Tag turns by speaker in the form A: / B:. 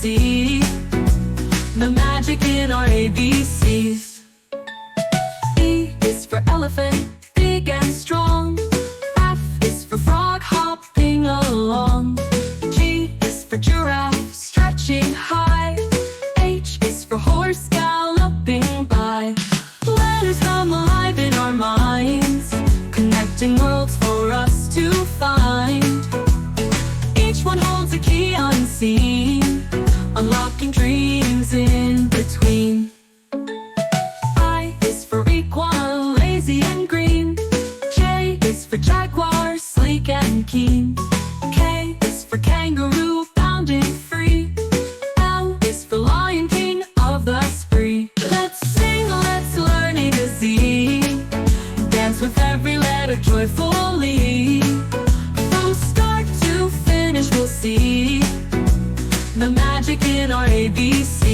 A: see the magic in our ABCs. E is for elephant, big and strong. F is for frog, hopping along. G is for giraffe, stretching high. H is for horse, galloping by. Letters come alive in our minds, connecting worlds for us to find. Each one holds a key unseen, unlocking dreams in between. I is for equine, lazy and green. J is for jaguar, sleek and keen. K is for kangaroo, bounding free. L is for lion, king of the spree. Let's sing, let's learn A to Z. Dance with every letter joyfully. From start to finish we'll see the magic in our ABC.